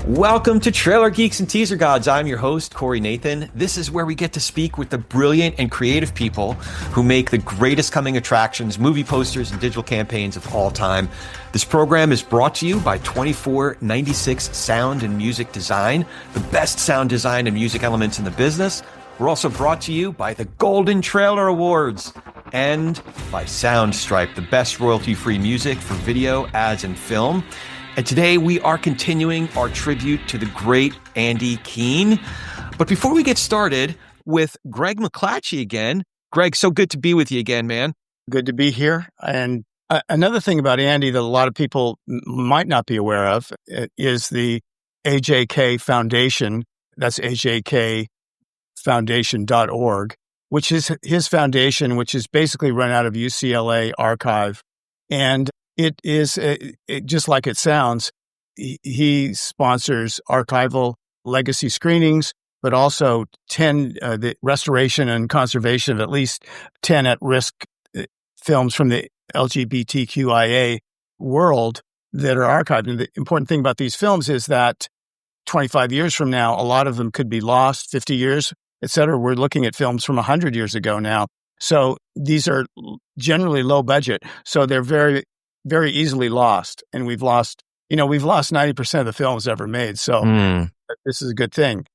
Welcome to Trailer Geeks and Teaser Gods. I'm your host, Corey Nathan. This is where we get to speak with the brilliant and creative people who make the greatest coming attractions, movie posters, and digital campaigns of all time. This program is brought to you by 2496 Sound and Music Design, the best sound design and music elements in the business. We're also brought to you by the Golden Trailer Awards and by Soundstripe, the best royalty-free music for video, ads, and film. And today we are continuing our tribute to the great Andy Kuehn. But before we get started with Greg McClatchy again, Greg, so good to be with you again, man. Good to be here. And another thing about Andy that a lot of people might not be aware of is the AJK Foundation. That's AJK Foundation.org, which is his foundation, which is basically run out of UCLA archive. And it is, just like it sounds, he sponsors archival legacy screenings, but also the restoration and conservation of at least 10 at-risk films from the LGBTQIA world that are archived. And the important thing about these films is that 25 years from now, a lot of them could be lost, 50 years, et cetera. We're looking at films from 100 years ago now. So these are generally low budget. So they're very, very easily lost. And we've lost 90% of the films ever made. So this is a good thing.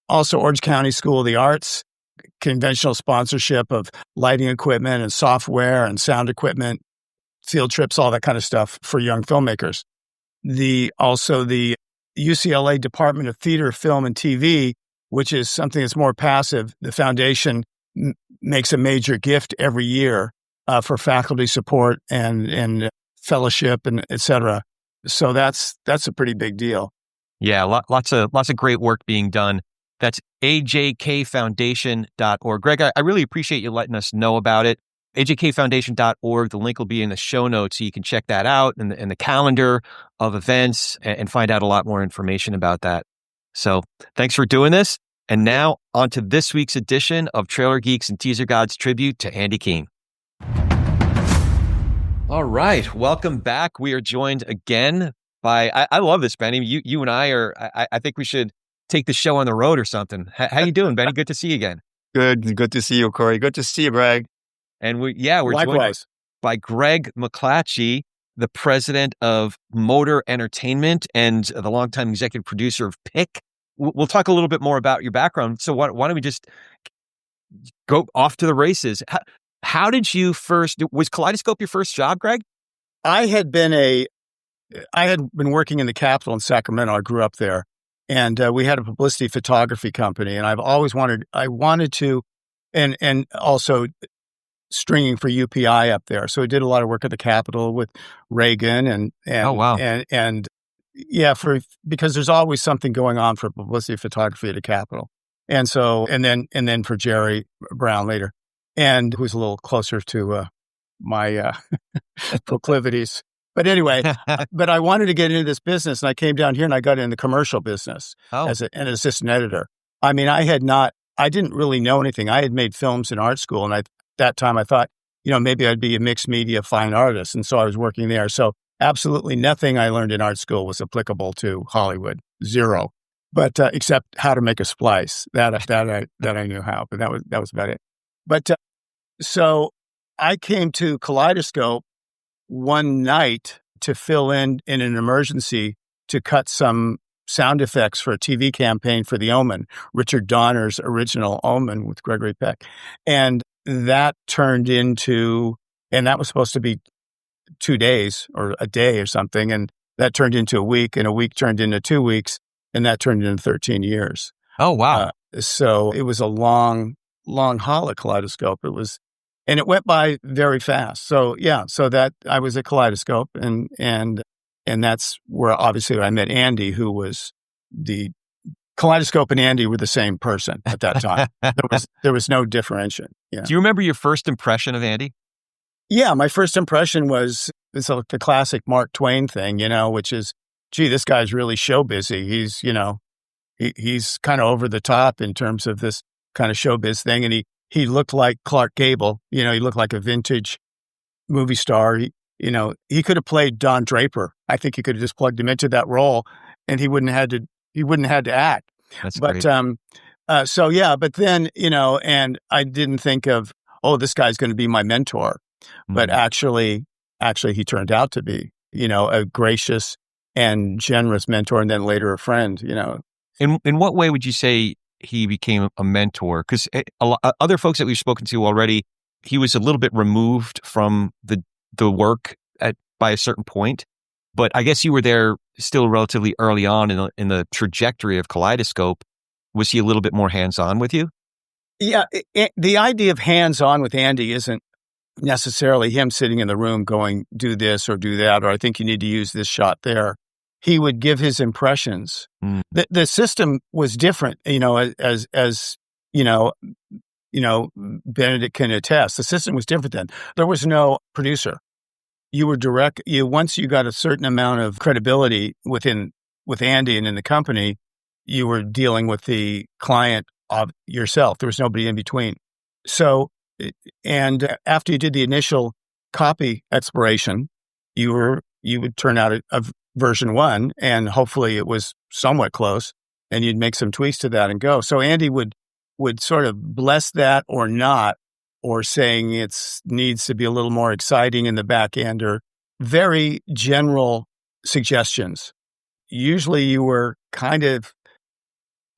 Also, Orange County School of the Arts, conventional sponsorship of lighting equipment and software and sound equipment, field trips, all that kind of stuff for young filmmakers. Also the UCLA Department of Theater, Film, and TV, which is something that's more passive. The foundation makes a major gift every year for faculty support and fellowship and et cetera. So that's a pretty big deal. Yeah, lots of great work being done. That's ajkfoundation.org. Greg, I really appreciate you letting us know about it. ajkfoundation.org. The link will be in the show notes, so you can check that out and the calendar of events and find out a lot more information about that. So thanks for doing this. And now on to this week's edition of Trailer Geeks and Teaser Gods tribute to Andy Kuehn. All right, welcome back. We are joined again by, I love this, Benny. You and I think we should take the show on the road or something. How you doing, Benny? Good to see you again. Good to see you, Corey. Good to see you, Greg. And we're joined by Greg McClatchy, the president of Motor Entertainment and the longtime executive producer of PIC. We'll talk a little bit more about your background. So why don't we just go off to the races? How did you was Kaleidoscope your first job, Greg? I had been working in the Capitol in Sacramento. I grew up there, and we had a publicity photography company. And I wanted to, and also stringing for UPI up there. So I did a lot of work at the Capitol with Reagan and oh wow, and yeah, because there's always something going on for publicity photography at the Capitol, and so and then for Jerry Brown later, and who's a little closer to my proclivities. But anyway, but I wanted to get into this business, and I came down here and I got in the commercial business as an assistant editor. I mean, I didn't really know anything. I had made films in art school, and that time I thought, maybe I'd be a mixed media fine artist, and so I was working there. So absolutely nothing I learned in art school was applicable to Hollywood, zero. But except how to make a splice, that I knew how, but that was about it. But so I came to Kaleidoscope one night to fill in an emergency to cut some sound effects for a TV campaign for the Omen, Richard Donner's original Omen with Gregory Peck. And that turned into, and that was supposed to be 2 days or a day or something. And that turned into a week, and a week turned into 2 weeks, and that turned into 13 years. Oh, wow. So it was a long haul at Kaleidoscope. And it went by very fast. So yeah, so that I was at Kaleidoscope, and that's where obviously I met Andy, who was the Kaleidoscope and Andy were the same person at that time. There was no differentiation. Yeah. Do you remember your first impression of Andy? Yeah, my first impression was the classic Mark Twain thing, which is, gee, this guy's really show busy. He's, he's kind of over the top in terms of this kind of showbiz thing, and he looked like Clark Gable. He looked like a vintage movie star. He could have played Don Draper. I think he could have just plugged him into that role, and he wouldn't have had to he wouldn't have had to act. That's But great. but then, and I didn't think of, oh, this guy's going to be my mentor. But Mhm. actually he turned out to be, a gracious and generous mentor, and then later a friend, In what way would you say he became a mentor? Because other folks that we've spoken to already, he was a little bit removed from the work by a certain point. But I guess you were there still relatively early on in the trajectory of Kaleidoscope. Was he a little bit more hands-on with you? Yeah. The idea of hands-on with Andy isn't necessarily him sitting in the room going, do this or do that, or I think you need to use this shot there. He would give his impressions. Mm. The system was different, as Benedict can attest. The system was different then. There was no producer. You were once you got a certain amount of credibility with Andy and in the company, you were dealing with the client of yourself. There was nobody in between. So, and after you did the initial copy exploration, you would turn out a version 1, and hopefully it was somewhat close, and you'd make some tweaks to that and go. So Andy would sort of bless that or not, or saying it needs to be a little more exciting in the back end, or very general suggestions. Usually you were kind of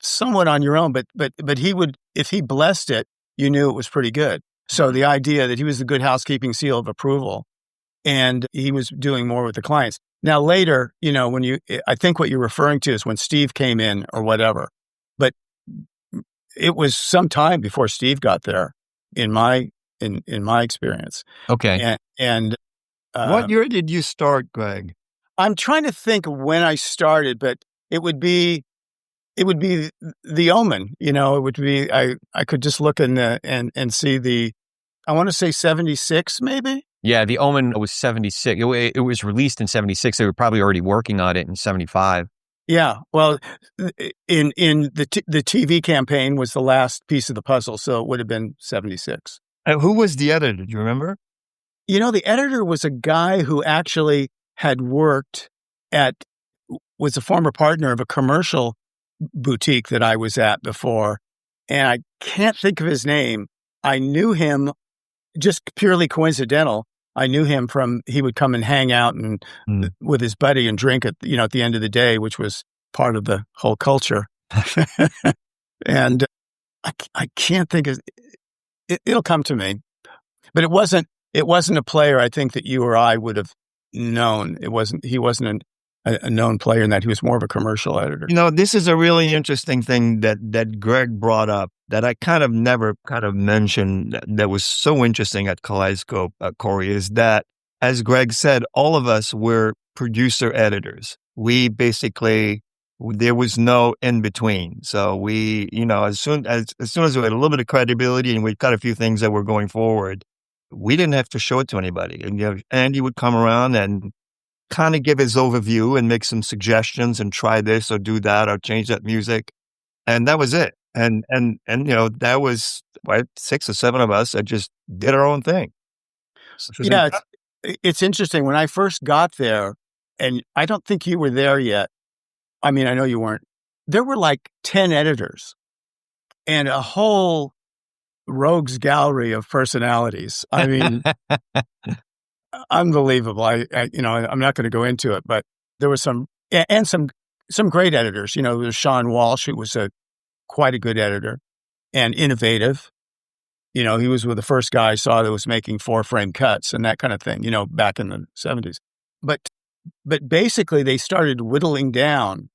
somewhat on your own, but he would, if he blessed it, you knew it was pretty good. So the idea that he was the good housekeeping seal of approval, and he was doing more with the clients. Now later, I think what you're referring to is when Steve came in or whatever, but it was some time before Steve got there in my experience. Okay. And what year did you start, Greg? I'm trying to think when I started, but it would be the Omen. It would be, I could just look in and see I want to say 76 maybe. Yeah, The Omen was 76. It was released in 76. They were probably already working on it in 75. Yeah, well, in the TV campaign was the last piece of the puzzle, so it would have been 76. Who was the editor? Do you remember? The editor was a guy who actually had worked was a former partner of a commercial boutique that I was at before, and I can't think of his name. I knew him just purely coincidental. I knew him he would come and hang out and with his buddy and drink at the end of the day, which was part of the whole culture. And I can't think of it. It'll come to me, but it wasn't a player I think that you or I would have known. He wasn't a known player in that. He was more of a commercial editor. This is a really interesting thing that Greg brought up that I kind of never mentioned that was so interesting at Kaleidoscope, Corey, is that, as Greg said, all of us were producer editors. We basically, there was no in between. So we, as soon as we had a little bit of credibility and we've got a few things that were going forward, we didn't have to show it to anybody. And Andy would come around and kind of give his overview and make some suggestions and try this or do that or change that music. And that was it. And that was 6 or 7 of us that just did our own thing. Yeah, it's interesting. When I first got there, and I don't think you were there yet. I mean, I know you weren't. There were like 10 editors and a whole rogues gallery of personalities. I mean, unbelievable. I'm not going to go into it, but there was some great editors. There was Sean Walsh, who was quite a good editor and innovative. He was the first guy I saw that was making 4-frame cuts and that kind of thing, back in the 70s. But basically they started whittling down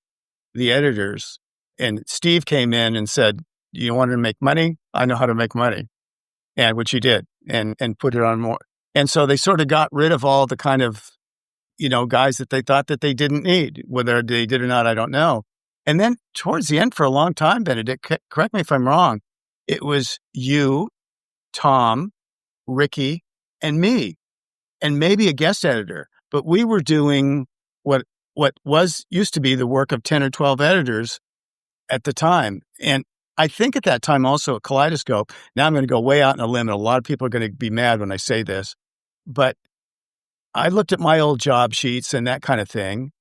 the editors, and Steve came in and said, "You want to make money? I know how to make money." And which he did, and put it on more. And so they sort of got rid of all the kind of, guys that they thought that they didn't need. Whether they did or not, I don't know. And then towards the end, for a long time, Benedict, correct me if I'm wrong, it was you, Tom, Ricky, and me, and maybe a guest editor. But we were doing what used to be the work of 10 or 12 editors at the time. And I think at that time also at Kaleidoscope, now I'm going to go way out on a limb, and a lot of people are going to be mad when I say this, but I looked at my old job sheets and that kind of thing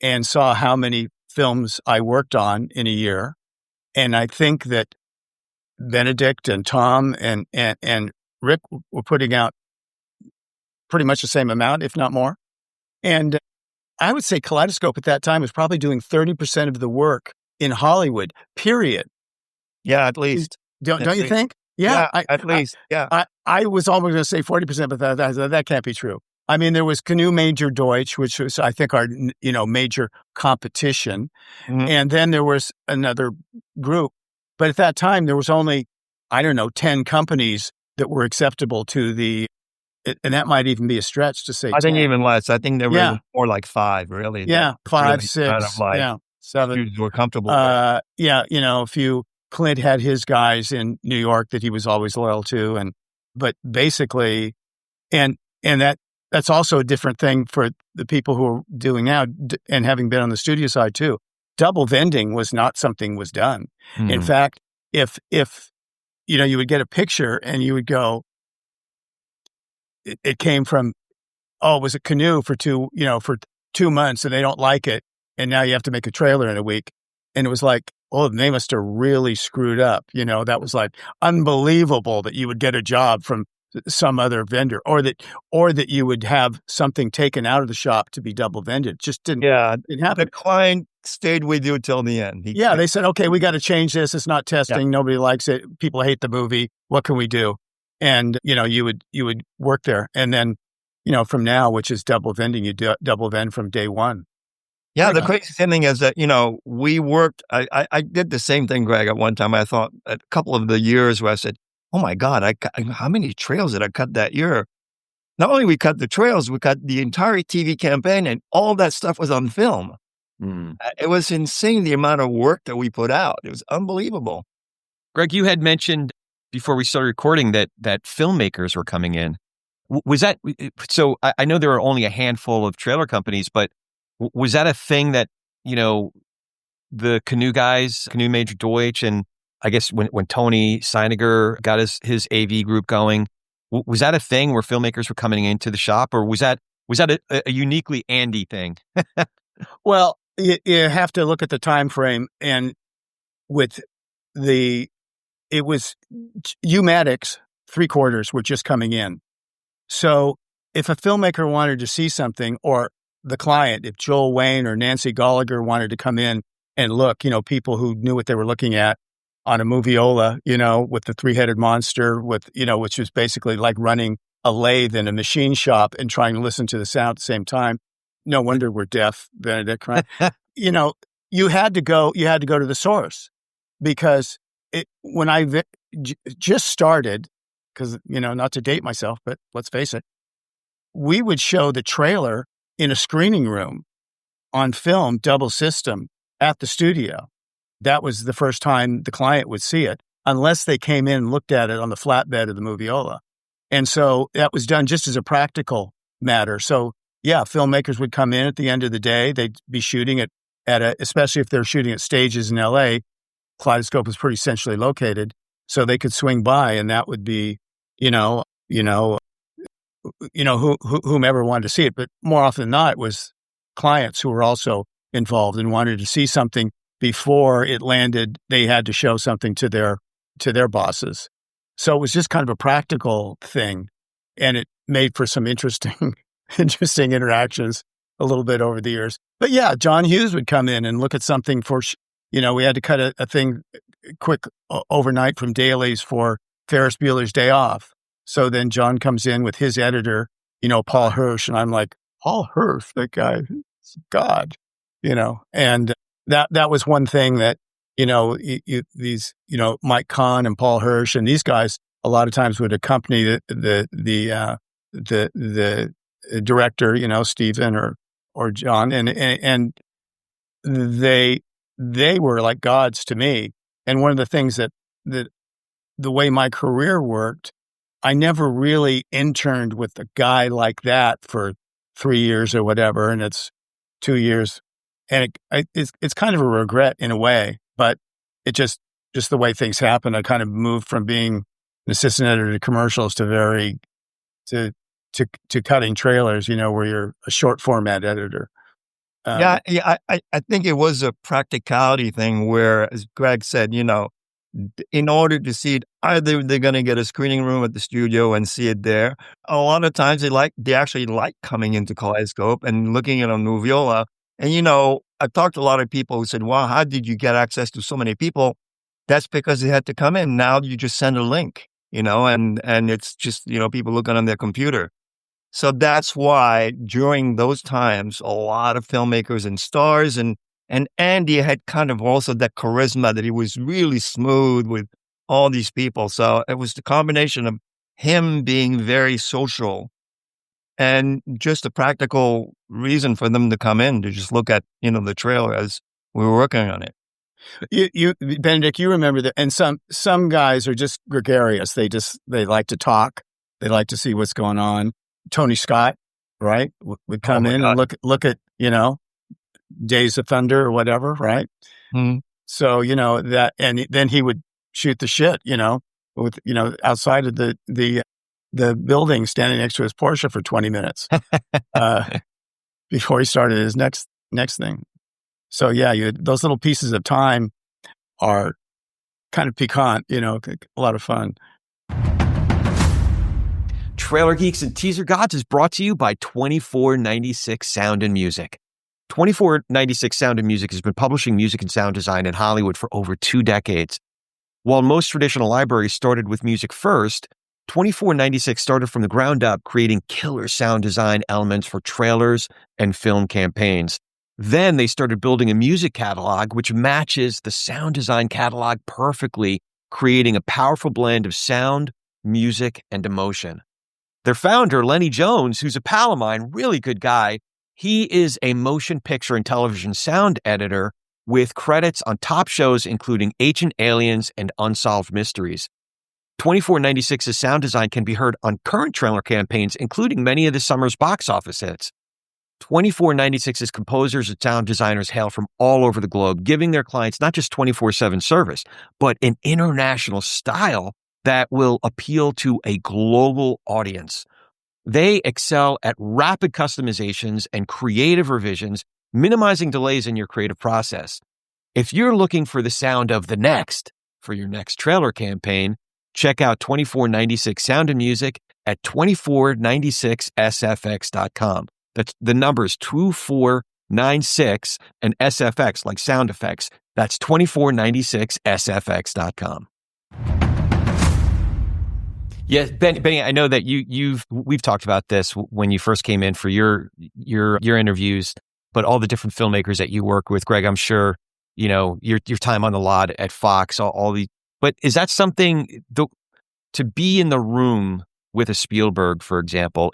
and saw how many films I worked on in a year. And I think that Benedict and Tom and Rick were putting out pretty much the same amount, if not more. And I would say Kaleidoscope at that time was probably doing 30% of the work in Hollywood, period. Yeah, at least. Don't you think? Yeah, at least. I was almost going to say 40%, but that can't be true. I mean, there was Canoe Major Deutsch, which was, I think, our major competition. Mhm. And then there was another group. But at that time, there was only, 10 companies that were acceptable to the, and that might even be a stretch to say I think 10. even less. I think there were more like 5, really. Yeah, that 5, really 6, kind of like 7. students were comfortable with. A few. Clint had his guys in New York that he was always loyal to, but basically, and that's also a different thing for the people who are doing now, and having been on the studio side too. Double vending was not something was done. Mm-hmm. In fact, if you would get a picture and you would go, it came from, it was a Canoe for 2 months and they don't like it, and now you have to make a trailer in a week, and it was like, they must have really screwed up. That was like unbelievable that you would get a job from some other vendor, or that you would have something taken out of the shop to be double vended. Just didn't happen. The client stayed with you till the end. They said, okay, we got to change this. It's not testing. Yeah. Nobody likes it. People hate the movie. What can we do? And, you would work there. And then, from now, which is double vending, you double vend from day one. Yeah, the crazy thing is that, we worked, I did the same thing, Greg, at one time. I thought a couple of the years where I said, oh my God, how many trails did I cut that year? Not only we cut the trails, we cut the entire TV campaign, and all that stuff was on film. Mm. It was insane, the amount of work that we put out. It was unbelievable. Greg, you had mentioned before we started recording that filmmakers were coming in. Was that, so I know there are only a handful of trailer companies, but was that a thing that, the Canoe guys, Canoe Major Deutsch, and I guess when Tony Seiniger got his AV group going, was that a thing where filmmakers were coming into the shop, or was that a uniquely Andy thing? Well, you have to look at the time frame, and it was U-Matics 3/4 were just coming in. So if a filmmaker wanted to see something, or the client, if Joel Wayne or Nancy Gallagher wanted to come in and look, people who knew what they were looking at on a moviola, with the 3-headed monster, which was basically like running a lathe in a machine shop and trying to listen to the sound at the same time. No wonder we're deaf, Benedict, right? You had to go to the source, because when I just started, because, not to date myself, but let's face it, we would show the trailer in a screening room on film, double system, at the studio. That was the first time the client would see it, unless they came in and looked at it on the flatbed of the moviola. And so that was done just as a practical matter. So yeah, filmmakers would come in at the end of the day. They'd be shooting it especially if they're shooting at stages in LA. Kaleidoscope was pretty centrally located, so they could swing by, and that would be, whomever wanted to see it. But more often than not, it was clients who were also involved and wanted to see something before it landed. They had to show something to their bosses. So it was just kind of a practical thing, and it made for some interesting interactions a little bit over the years. But yeah, John Hughes would come in and look at something for, we had to cut a thing quick overnight from dailies for Ferris Bueller's Day Off. So then John comes in with his editor, Paul Hirsch, and I'm like, Paul Hirsch, that guy, God, and that was one thing that, these, Mike Kahn and Paul Hirsch and these guys a lot of times would accompany the director, Stephen or John, and they were like gods to me. And one of the things that the way my career worked, I never really interned with a guy like that for 3 years or whatever, and it's 2 years, and it's kind of a regret in a way, but it just the way things happen. I kind of moved from being an assistant editor to commercials to cutting trailers, where you're a short format editor. I think it was a practicality thing where, as Greg said, in order to see it, either they're going to get a screening room at the studio and see it there. A lot of times they actually like coming into Kaleidoscope and looking at a moviola. And, I've talked to a lot of people who said, well, how did you get access to so many people? That's because they had to come in. Now you just send a link, and it's just, people looking on their computer. So that's why during those times, a lot of filmmakers and stars and Andy had kind of also that charisma that he was really smooth with all these people. So it was the combination of him being very social and just a practical reason for them to come in to just look at, the trailer as we were working on it. You Benedict, you remember that, and some guys are just gregarious. They like to talk. They like to see what's going on. Tony Scott, right, would come in and look at, Days of Thunder or whatever, right? Mm-hmm. So, that, and then he would shoot the shit, with, outside of the building, standing next to his Porsche for 20 minutes, before he started his next thing. So yeah, those little pieces of time are kind of piquant, a lot of fun. Trailer Geeks and Teaser Gods is brought to you by 2496 Sound and Music. 2496 Sound and Music has been publishing music and sound design in Hollywood for over 2 decades. While most traditional libraries started with music first, 2496 started from the ground up, creating killer sound design elements for trailers and film campaigns. Then they started building a music catalog which matches the sound design catalog perfectly, creating a powerful blend of sound, music, and emotion. Their founder, Lenny Jones, who's a pal of mine, really good guy, he is a motion picture and television sound editor with credits on top shows including Ancient Aliens and Unsolved Mysteries. 2496's sound design can be heard on current trailer campaigns, including many of the summer's box office hits. 2496's composers and sound designers hail from all over the globe, giving their clients not just 24/7 service, but an international style that will appeal to a global audience. They excel at rapid customizations and creative revisions, minimizing delays in your creative process. If you're looking for the sound of the next for your next trailer campaign, check out 2496 Sound and Music at 2496sfx.com. That's the numbers 2496 and SFX like sound effects. That's 2496sfx.com. Yeah, Benny, I know that we've talked about this when you first came in for your interviews, but all the different filmmakers that you work with, Greg, I'm sure, your time on the lot at Fox, but is that something to be in the room with a Spielberg, for example,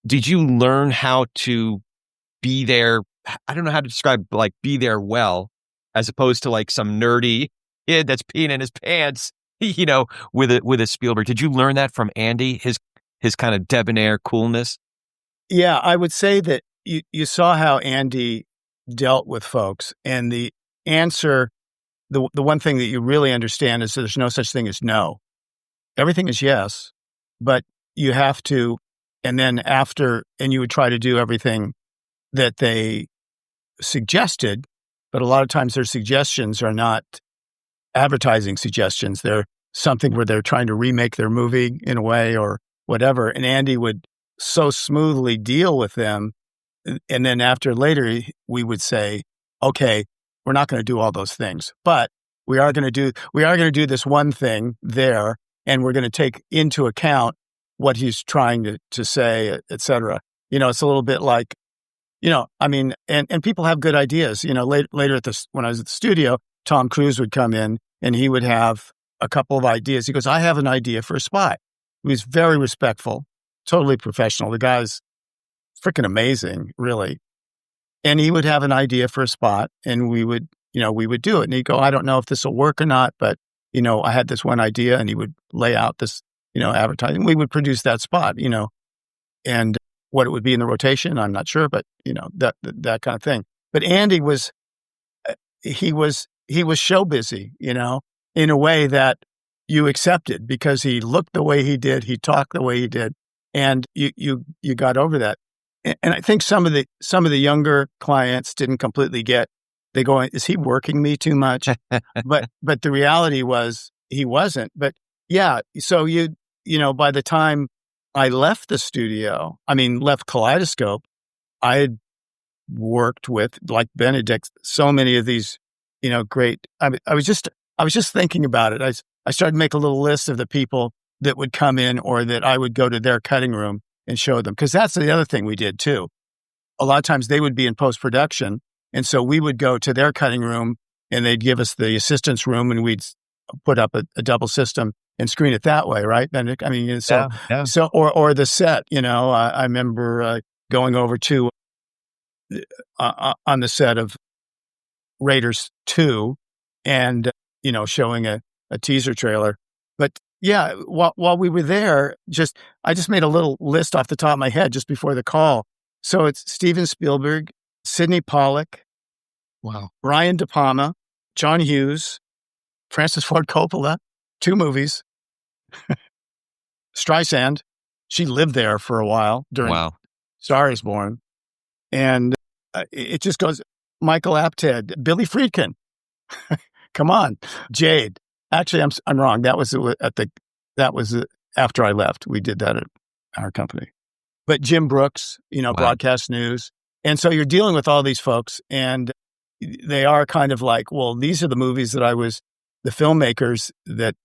did you learn how to be there? I don't know how to describe, like, be there well, as opposed to like some nerdy kid that's peeing in his pants, with a Spielberg. Did you learn that from Andy, his kind of debonair coolness? Yeah, I would say that you saw how Andy dealt with folks, and the answer, the one thing that you really understand is that there's no such thing as no. Everything is yes, but you have to, and then and you would try to do everything that they suggested, but a lot of times their suggestions are not advertising suggestions. They're something where they're trying to remake their movie in a way or whatever. And Andy would so smoothly deal with them. And then later, we would say, okay, we're not going to do all those things, but we are going to do this one thing there. And we're going to take into account what he's trying to say, et cetera. It's a little bit like, and people have good ideas. Later when I was at the studio, Tom Cruise would come in and he would have a couple of ideas. He goes, I have an idea for a spot. He was very respectful, totally professional. The guy's freaking amazing, really. And he would have an idea for a spot and we would do it. And he'd go, I don't know if this will work or not, but, I had this one idea, and he would lay out this, advertising. We would produce that spot, and what it would be in the rotation, I'm not sure, but, that kind of thing. But Andy he was show busy, in a way that you accepted because he looked the way he did, he talked the way he did, and you got over that. and I think some of the younger clients didn't completely get. They go, is he working me too much? but the reality was he wasn't. But yeah, so by the time I left the studio, left Kaleidoscope, I had worked with, like Benedict, so many of these, great. I was just thinking about it. I started to make a little list of the people that would come in, or that I would go to their cutting room and show them, because that's the other thing we did too. A lot of times they would be in post-production, and so we would go to their cutting room, and they'd give us the assistant's room, and we'd put up a double system and screen it that way, right? And so or the set. I remember going over to on the set of Raiders 2, and showing a teaser trailer. But yeah, while we were there, I just made a little list off the top of my head just before the call. So it's Steven Spielberg, Sidney Pollack, wow, Brian De Palma, John Hughes, Francis Ford Coppola, 2 movies, Streisand. She lived there for a while during Star is Born. And it just goes, Michael Apted, Billy Friedkin. Come on, Jade. Actually, I'm wrong. That was after I left. We did that at our company. But Jim Brooks, Broadcast News. And so you're dealing with all these folks, and they are kind of like, well, these are the movies that the filmmakers that,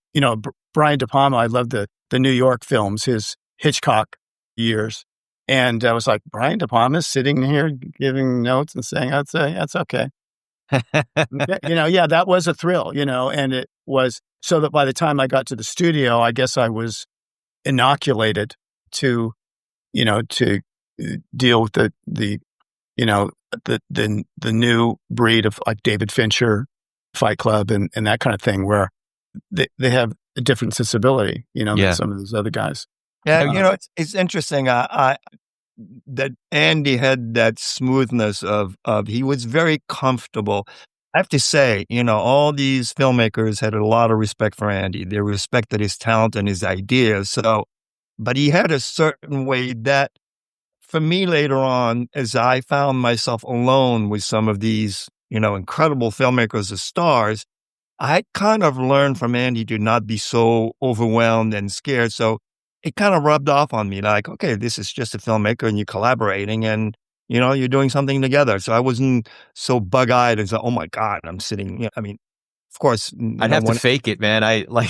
Brian De Palma, I love the New York films, his Hitchcock years. And I was like, Brian De Palma's sitting here giving notes and saying, I'd say, that's okay. That was a thrill, and it was so that by the time I got to the studio, I guess I was inoculated to deal with the new breed of, like, David Fincher, Fight Club, and that kind of thing, where they have a different sensibility, than some of those other guys. Yeah, it's interesting. That Andy had that smoothness of he was very comfortable. I have to say, all these filmmakers had a lot of respect for Andy. They respected his talent and his ideas. So, but he had a certain way that, for me later on, as I found myself alone with some of these, incredible filmmakers as stars, I kind of learned from Andy to not be so overwhelmed and scared. So it kind of rubbed off on me, like, okay, this is just a filmmaker and you're collaborating and, you're doing something together. So I wasn't so bug-eyed as, oh my God, I'm sitting, of course. I'd have to fake it, man. I like,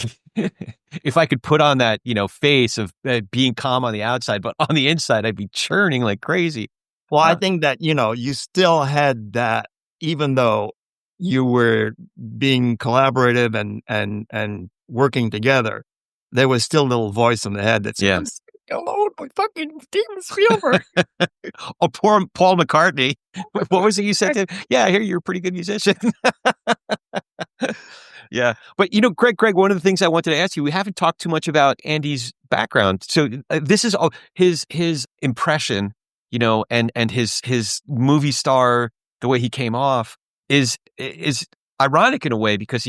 if I could put on that, face of being calm on the outside, but on the inside, I'd be churning like crazy. Well, I think that, you still had that, even though you were being collaborative and working together, there was still a little voice in the head that said, alone with fucking Steven Spielberg. Oh, poor Paul McCartney. What was it you said to him? Yeah, I hear you're a pretty good musician. Yeah. But, Greg, one of the things I wanted to ask you, we haven't talked too much about Andy's background. So this is all his impression, and his movie star, the way he came off is ironic in a way, because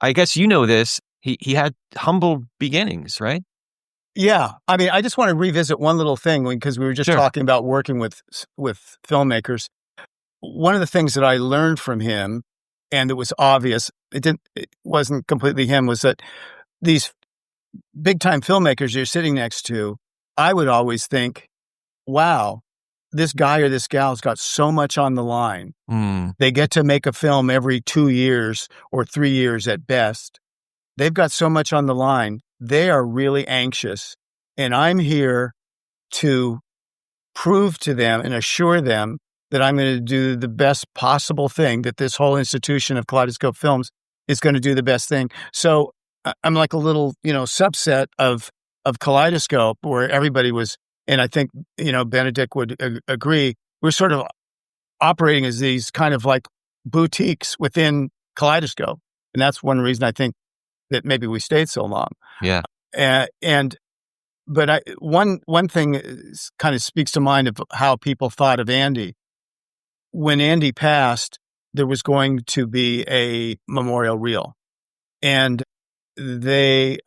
I guess this, he had humble beginnings, right? Yeah. I just want to revisit one little thing, because we were just talking about working with filmmakers. One of the things that I learned from him, and it was obvious, it wasn't completely him, was that these big time filmmakers you're sitting next to, I would always think, wow, this guy or this gal's got so much on the line. They get to make a film every 2 years or 3 years at best. They've got so much on the line. They are really anxious. And I'm here to prove to them and assure them that I'm going to do the best possible thing, that this whole institution of Kaleidoscope Films is going to do the best thing. So I'm like a little, subset of Kaleidoscope, where everybody was, and I think, Benedict would agree, we're sort of operating as these kind of like boutiques within Kaleidoscope. And that's one reason I think that maybe we stayed so long. Yeah. But one thing kind of speaks to mind of how people thought of Andy. When Andy passed, there was going to be a memorial reel, and the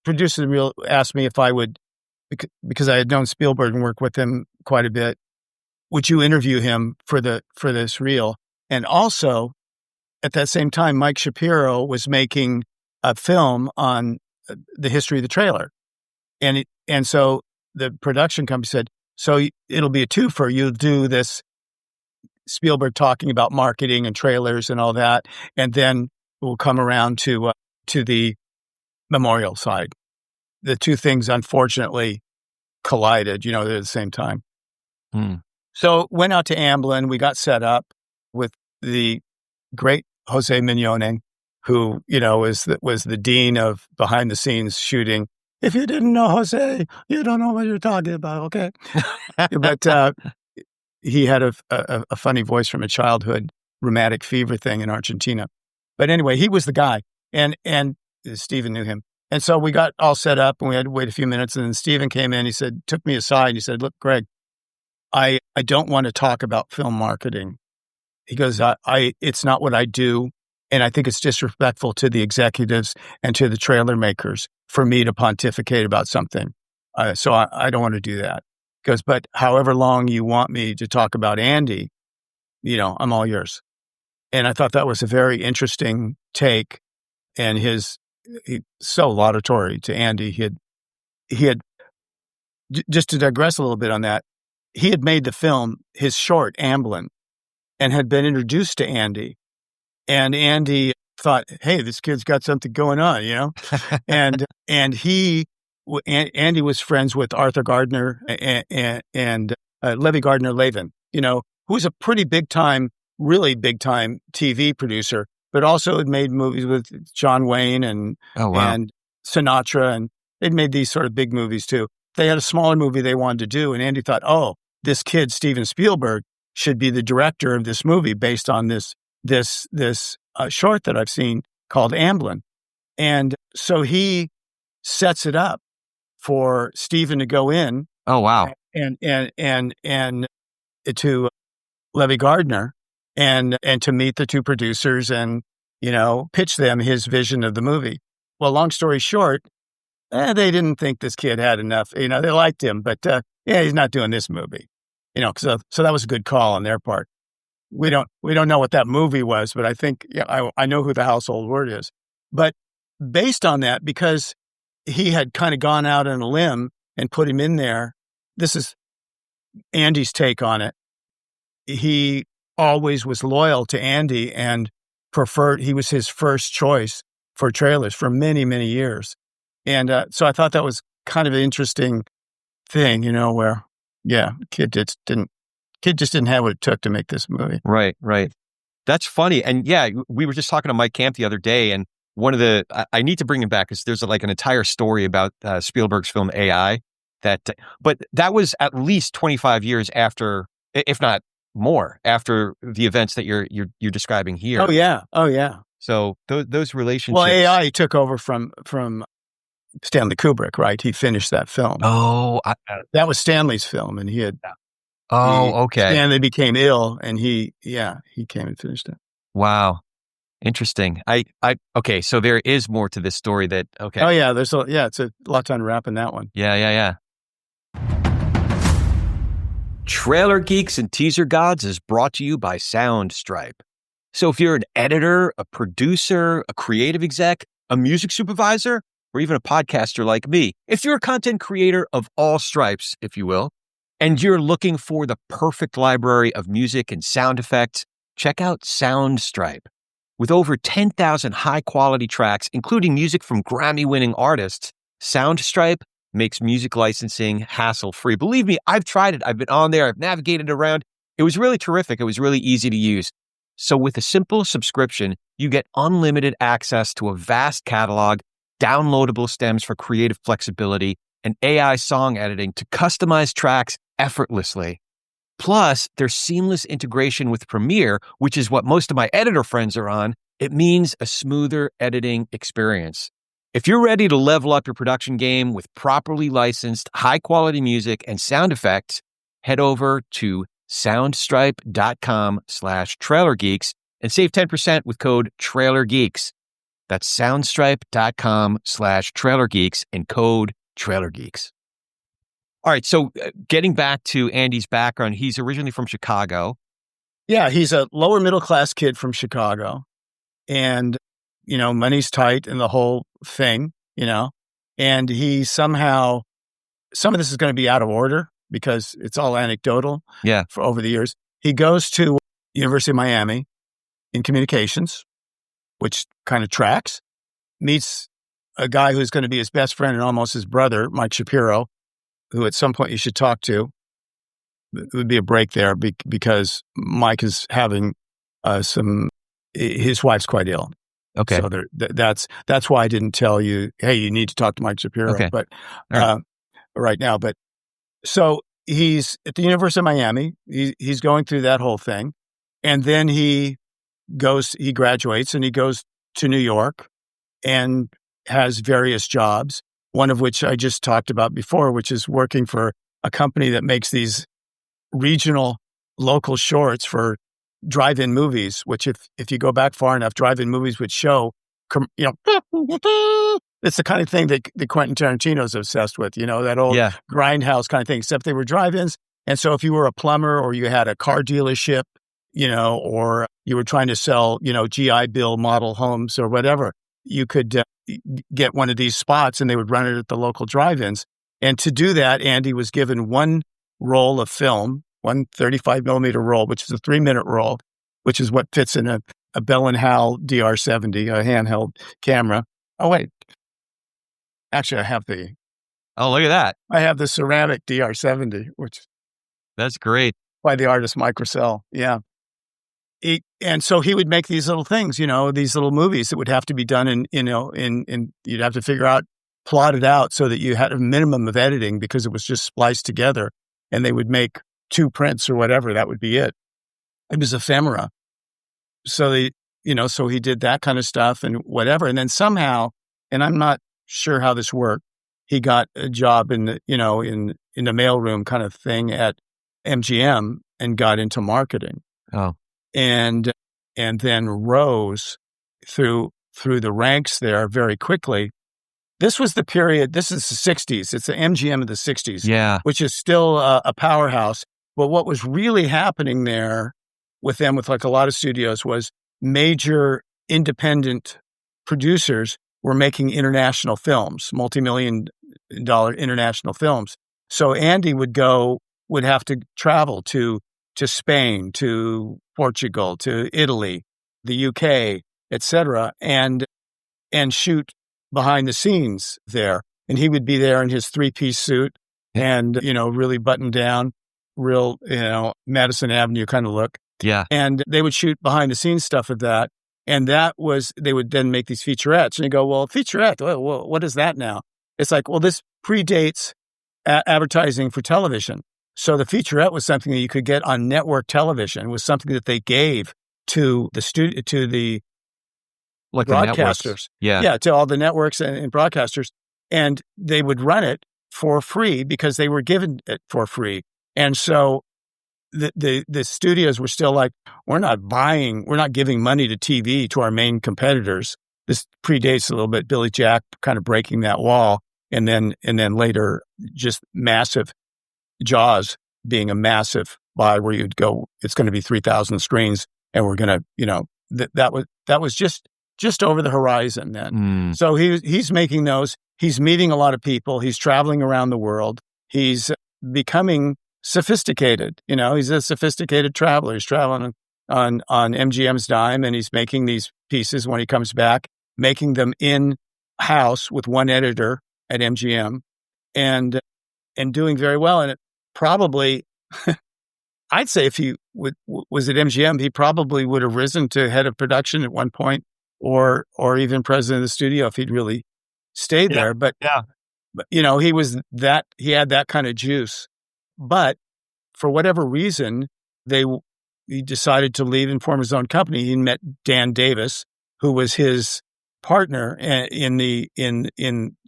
producer of the reel asked me if I would, because I had known Spielberg and worked with him quite a bit. Would you interview him for this reel? And also, at that same time, Mike Shapiro was making a film on the history of the trailer. And so the production company said, so it'll be a twofer. You'll do this Spielberg talking about marketing and trailers and all that, and then we'll come around to the memorial side. The two things, unfortunately, collided, they're at the same time. So went out to Amblin. We got set up with the great Jose Mignone, who, was the dean of behind the scenes shooting. If you didn't know Jose, you don't know what you're talking about, okay? But he had a funny voice from a childhood rheumatic fever thing in Argentina. But anyway, he was the guy, and Stephen knew him. And so we got all set up, and we had to wait a few minutes, and then Stephen came in. He took me aside, and he said, look, Greg, I don't want to talk about film marketing. He goes, it's not what I do, and I think it's disrespectful to the executives and to the trailer makers for me to pontificate about something. So I don't want to do that. He goes, but however long you want me to talk about Andy, I'm all yours. And I thought that was a very interesting take, and he's so laudatory to Andy. He had just to digress a little bit on that. He had made the film, his short, Amblin, and had been introduced to Andy. And Andy thought, hey, this kid's got something going on, and Andy was friends with Arthur Gardner and Levy Gardner Lavin, who was a pretty really big time TV producer, but also had made movies with John Wayne and Sinatra, and they'd made these sort of big movies too. They had a smaller movie they wanted to do, and Andy thought, oh, this kid, Steven Spielberg, should be the director of this movie based on this short that I've seen called Amblin. And so he sets it up for Steven to go in. Oh, wow. And to Levy Gardner and to meet the two producers and, pitch them his vision of the movie. Well, long story short, they didn't think this kid had enough. They liked him, but he's not doing this movie. So that was a good call on their part. We don't know what that movie was, but I think I know who the household word is. But based on that, because he had kind of gone out on a limb and put him in there, this is Andy's take on it. He always was loyal to Andy and he was his first choice for trailers for many, many years. And so I thought that was kind of an interesting thing, where, kid just didn't have what it took to make this movie. Right. That's funny. And we were just talking to Mike Camp the other day, and one of I need to bring him back because there's like an entire story about Spielberg's film AI but that was at least 25 years after, if not more, after the events that you're describing here. Oh yeah. So those relationships. Well, AI took over from Stanley Kubrick, right? He finished that film. Oh, that was Stanley's film, and he had. Oh, okay. Stanley became ill, and he came and finished it. Wow, interesting. Okay. So there is more to this story. Okay. Oh yeah, it's a lot of time to wrap in that one. Yeah. Trailer Geeks and Teaser Gods is brought to you by Soundstripe. So if you're an editor, a producer, a creative exec, a music supervisor, or even a podcaster like me, if you're a content creator of all stripes, if you will, and you're looking for the perfect library of music and sound effects, check out Soundstripe. With over 10,000 high-quality tracks, including music from Grammy-winning artists, Soundstripe makes music licensing hassle-free. Believe me, I've tried it. I've been on there. I've navigated around. It was really terrific. It was really easy to use. So with a simple subscription, you get unlimited access to a vast catalog, downloadable stems for creative flexibility, and AI song editing to customize tracks effortlessly. Plus, their seamless integration with Premiere, which is what most of my editor friends are on, it means a smoother editing experience. If you're ready to level up your production game with properly licensed, high-quality music and sound effects, head over to soundstripe.com/trailergeeks and save 10% with code TRAILERGEEKS. That's soundstripe.com/trailergeeks and code TRAILERGEEKS. All right. So getting back to Andy's background, he's originally from Chicago. Yeah, he's a lower middle class kid from Chicago, and money's tight and the whole thing, and he somehow, some of this is going to be out of order because it's all anecdotal. Yeah. For over the years, he goes to University of Miami in communications, which kind of tracks, meets a guy who's going to be his best friend and almost his brother, Mike Shapiro, who at some point you should talk to. It would be a break there because Mike is having his wife's quite ill. Okay. So that's why I didn't tell you, hey, you need to talk to Mike Shapiro. Okay. But right now. But so he's at the University of Miami. He's going through that whole thing. And then he graduates and he goes to New York and has various jobs, one of which I just talked about before, which is working for a company that makes these regional local shorts for drive-in movies, which if you go back far enough, drive-in movies would show, it's the kind of thing that Quentin Tarantino's obsessed with, that old grindhouse kind of thing, except they were drive-ins. And so if you were a plumber or you had a car dealership, or you were trying to sell, GI Bill model homes or whatever, you could get one of these spots and they would run it at the local drive-ins. And to do that, Andy was given one roll of film, one 35 millimeter roll, which is a 3-minute roll, which is what fits in a Bell & Howell DR70, a handheld camera. Oh, wait. Actually, Oh, look at that. I have the ceramic DR70, which... That's great. By the artist Microcell. Yeah. And so he would make these little things, these little movies that would have to be done in you'd have to plot it out so that you had a minimum of editing because it was just spliced together, and they would make 2 prints or whatever. That would be it. It was ephemera. So so he did that kind of stuff and whatever. And then somehow, and I'm not sure how this worked, he got a job in the, in the mailroom kind of thing at MGM and got into marketing. Oh. And then rose through the ranks there very quickly. This was the period, this is the 60s. It's the MGM of the 60s, yeah, which is still a powerhouse. But what was really happening there with them, with like a lot of studios, was major independent producers were making international films, multi-million-dollar international films. So Andy would have to travel to Spain, to Portugal, to Italy, the UK, etc., and shoot behind the scenes there. And he would be there in his 3-piece suit and, really buttoned down, real, Madison Avenue kind of look. Yeah. And they would shoot behind the scenes stuff of that. And they would then make these featurettes. And you go, well, featurette, what is that now? It's like, well, this predates advertising for television. So the featurette was something that you could get on network television. It was something that they gave to the like broadcasters. Yeah, to all the networks and broadcasters. And they would run it for free because they were given it for free. And so the studios were still like, we're not giving money to TV, to our main competitors. This predates a little bit Billy Jack kind of breaking that wall. And then later just massive Jaws being a massive buy where you'd go, it's going to be 3,000 screens and we're going to, that was just over the horizon then. So he's making those, he's meeting a lot of people, he's traveling around the world, he's becoming sophisticated, he's a sophisticated traveler. He's traveling on MGM's dime and he's making these pieces when he comes back, making them in-house with one editor at MGM and doing very well. And it probably, I'd say if he was at MGM, he probably would have risen to head of production at one point or even president of the studio if he'd really stayed there. But he had that kind of juice. But for whatever reason, he decided to leave and form his own company. He met Dan Davis, who was his partner in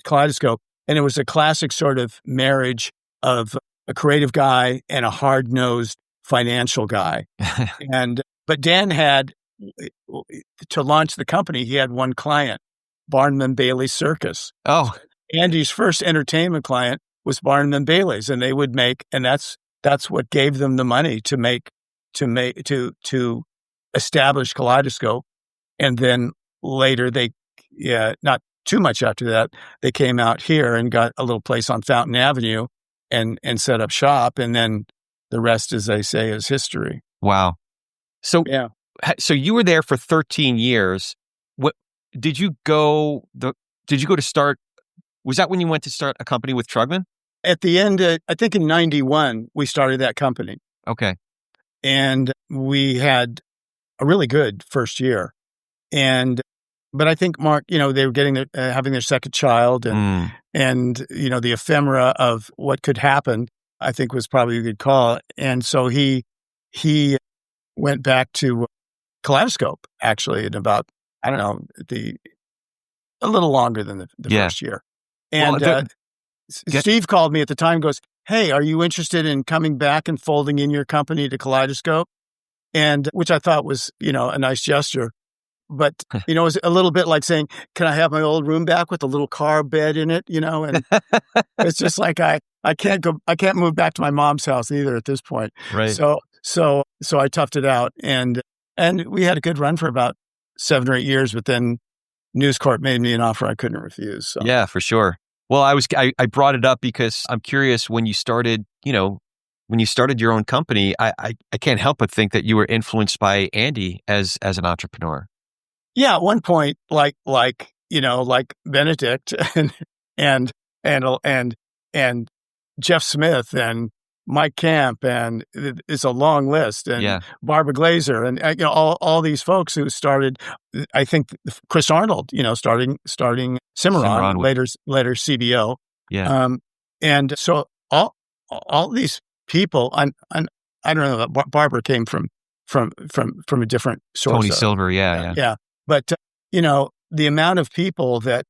Kaleidoscope. And it was a classic sort of marriage of a creative guy and a hard-nosed financial guy. But Dan had, to launch the company, he had one client, Barnum and Bailey Circus. Oh. Andy's first entertainment client was Barnum and Bailey's, and they would make, and that's what gave them the money to establish Kaleidoscope. And then later not too much after that, they came out here and got a little place on Fountain Avenue and set up shop. And then the rest, as they say, is history. Wow. So you were there for 13 years. What did you go to start? Was that when you went to start a company with Trugman? At the end, I think in 91, we started that company. Okay. And we had a really good first year. But I think, Mark, they were having their second child, and the ephemera of what could happen, I think, was probably a good call. And so he went back to Kaleidoscope, actually, in about, I don't know, a little longer than the first year. And Steve called me at the time and goes, "Hey, are you interested in coming back and folding in your company to Kaleidoscope?" And which I thought was, a nice gesture. But, it was a little bit like saying, "Can I have my old room back with a little car bed in it?" And it's just like, I can't move back to my mom's house either at this point. Right. So I toughed it out, and we had a good run for about 7 or 8 years, but then News Corp made me an offer I couldn't refuse. So. Yeah, for sure. Well, I brought it up because I'm curious, when you started your own company, I can't help but think that you were influenced by Andy as an entrepreneur. Yeah, at one point, like Benedict and Jeff Smith and Mike Camp, and it's a long list, and Barbara Glazer, and all these folks who started. I think Chris Arnold, starting Cimarron, later CBO. Yeah. And so all these people, I don't know. Barbara came from a different source. Tony Silver, yeah. But the amount of people that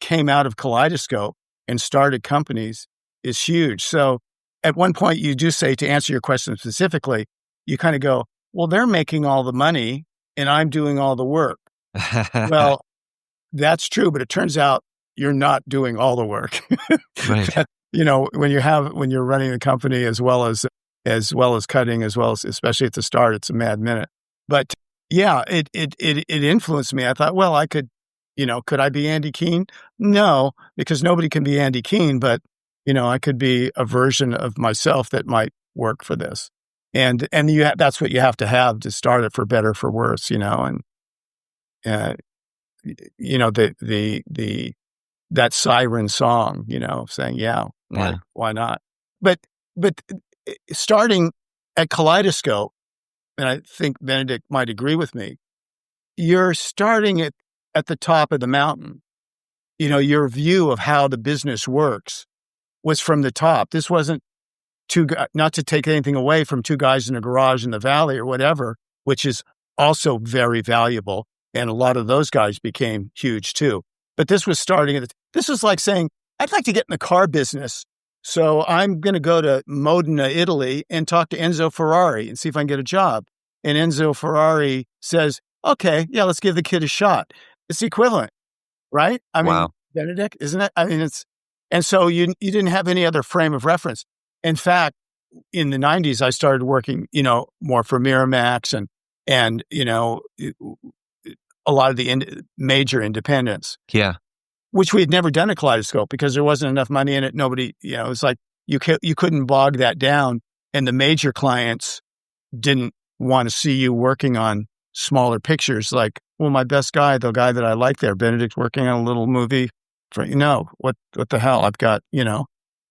came out of Kaleidoscope and started companies is huge. So at one point, you do say, to answer your question specifically, you kind of go, "Well, they're making all the money and I'm doing all the work." Well, that's true, but it turns out you're not doing all the work. Right. When you're running a company as well as cutting, especially at the start, it's a mad minute. But yeah, it influenced me. I thought, well, I could, could I be Andy Kuehn? No, because nobody can be Andy Kuehn, but I could be a version of myself that might work for this. And that's what you have to start it, for better, for worse, and that siren song, saying, why not? But starting at Kaleidoscope, and I think Benedict might agree with me, you're starting at the top of the mountain. Your view of how the business works was from the top. This wasn't not to take anything away from two guys in a garage in the valley or whatever, which is also very valuable. And a lot of those guys became huge too. But this was this was like saying, "I'd like to get in the car business. So I'm going to go to Modena, Italy, and talk to Enzo Ferrari and see if I can get a job." And Enzo Ferrari says, "Okay, yeah, let's give the kid a shot." It's the equivalent, right? I mean, wow. Benedict, isn't it? I mean, and so you didn't have any other frame of reference. In fact, in the 90s, I started working, more for Miramax and a lot of the major independents. Yeah. Which we had never done at Kaleidoscope because there wasn't enough money in it. Nobody, it was like you couldn't bog that down, and the major clients didn't want to see you working on smaller pictures. Like, well, my best guy, the guy that I like there, Benedict's working on a little movie for, what the hell? I've got,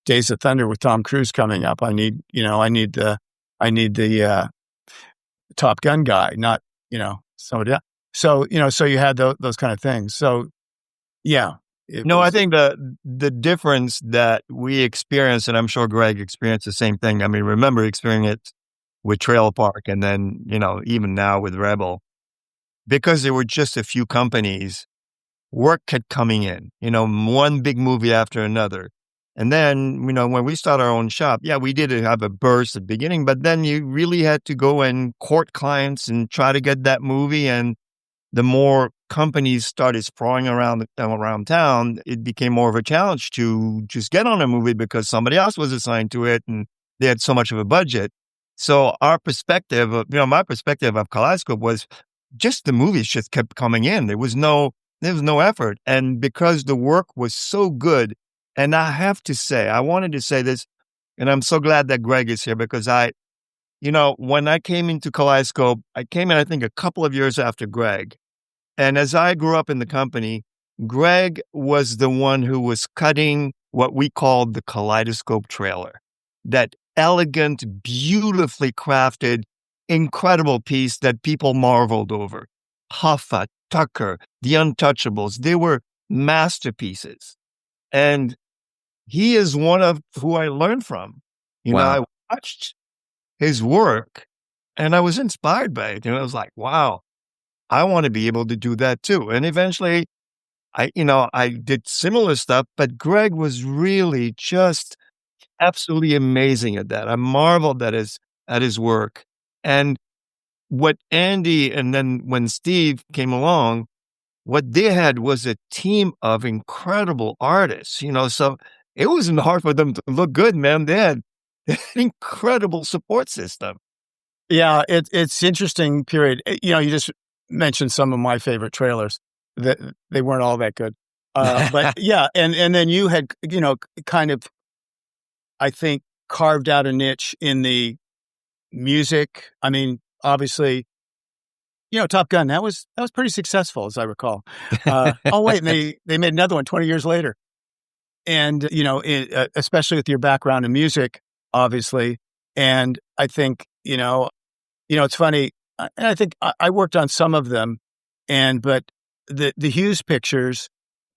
Days of Thunder with Tom Cruise coming up. I need the Top Gun guy, not, somebody else. So, so you had those kind of things. So, yeah. I think the difference that we experienced, and I'm sure Greg experienced the same thing. I mean, remember experiencing it with Trail Park, and then, even now with Rebel, because there were just a few companies, work kept coming in, one big movie after another. And then, when we started our own shop, we did have a burst at the beginning, but then you really had to go and court clients and try to get that movie. And the more companies started sprawling around town, it became more of a challenge to just get on a movie because somebody else was assigned to it and they had so much of a budget. So our perspective, my perspective of Kaleidoscope was just the movies just kept coming in. There was no effort. And because the work was so good, and I have to say, I wanted to say this, and I'm so glad that Greg is here because when I came into Kaleidoscope, I came in, I think, a couple of years after Greg. And as I grew up in the company, Greg was the one who was cutting what we called the Kaleidoscope trailer. That elegant, beautifully crafted, incredible piece that people marveled over. Hoffa, Tucker, The Untouchables, they were masterpieces. And he is one of who I learned from. Wow. I watched his work and I was inspired by it. And I was like, wow, I want to be able to do that too. And eventually I did similar stuff, but Greg was really just absolutely amazing at that. I marveled at his work. And what Andy and then when Steve came along, what they had was a team of incredible artists, so it wasn't hard for them to look good, man. They had an incredible support system. Yeah, it's interesting period. You just mentioned some of my favorite trailers that they weren't all that good. But yeah, and then you had, kind of, I think, carved out a niche in the music. I mean, obviously, Top Gun, that was pretty successful, as I recall. Oh, wait, they made another one 20 years later. And, especially with your background in music, obviously. And I think, it's funny. And I think I worked on some of them. But the Hughes pictures,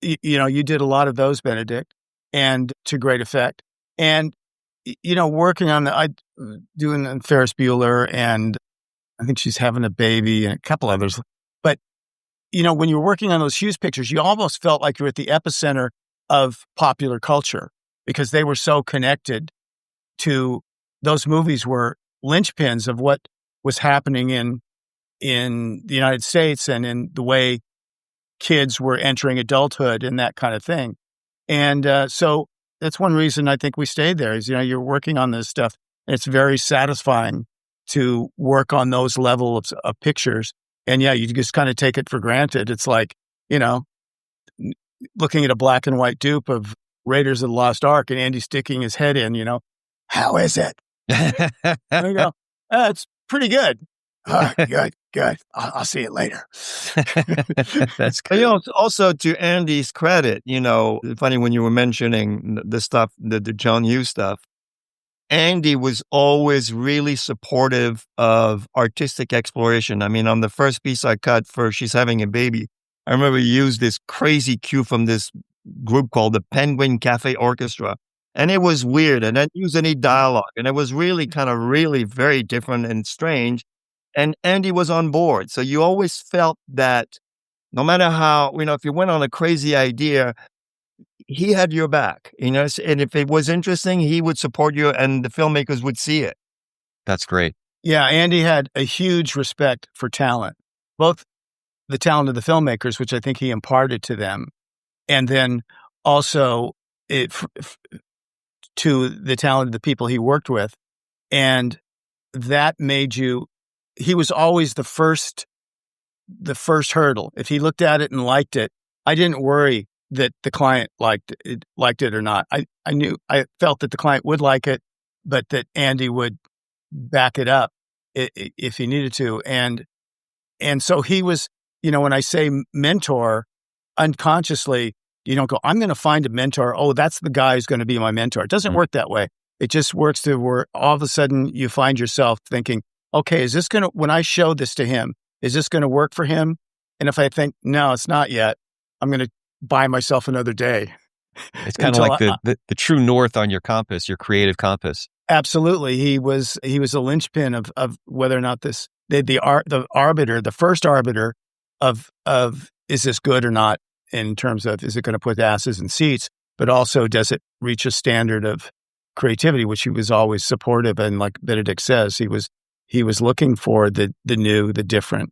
you did a lot of those, Benedict, and to great effect. And, working on doing Ferris Bueller, and I think she's having a baby and a couple others. But, when you were working on those Hughes pictures, you almost felt like you were at the epicenter of popular culture because they were so connected to those movies were linchpins of what was happening in the United States and in the way kids were entering adulthood and that kind of thing. And so that's one reason I think we stayed there is, you're working on this stuff. And it's very satisfying to work on those levels of pictures. And yeah, you just kind of take it for granted. It's like, looking at a black and white dupe of Raiders of the Lost Ark and Andy sticking his head in, how is it? And you go, it's pretty good. Good. I'll see it later. That's good. Also to Andy's credit, funny when you were mentioning the stuff, the John Hughes stuff, Andy was always really supportive of artistic exploration. I mean, on the first piece I cut for She's Having a Baby, I remember he used this crazy cue from this group called the Penguin Cafe Orchestra. And it was weird and didn't use any dialogue. And it was really kind of really very different and strange. And Andy was on board. So you always felt that no matter how, if you went on a crazy idea, he had your back, and if it was interesting, he would support you and the filmmakers would see it. That's great. Yeah, Andy had a huge respect for talent, both the talent of the filmmakers, which I think he imparted to them, and then also to the talent of the people he worked with. And that made he was always the first hurdle. If he looked at it and liked it, I didn't worry that the client liked it or not. I felt that the client would like it, but that Andy would back it up if he needed to. And so he was, when I say mentor, unconsciously, you don't go, I'm going to find a mentor. Oh, that's the guy who's going to be my mentor. It doesn't work that way. It just works to where all of a sudden you find yourself thinking, okay, when I show this to him, is this going to work for him? And if I think, no, it's not yet, I'm going to buy myself another day. It's kind of like the true north on your compass, your creative compass. Absolutely. He was a linchpin of whether or not the arbiter, the first arbiter of is this good or not in terms of, is it going to put asses in seats, but also does it reach a standard of creativity, which he was always supportive. And like Benedict says, he was looking for the new, the different.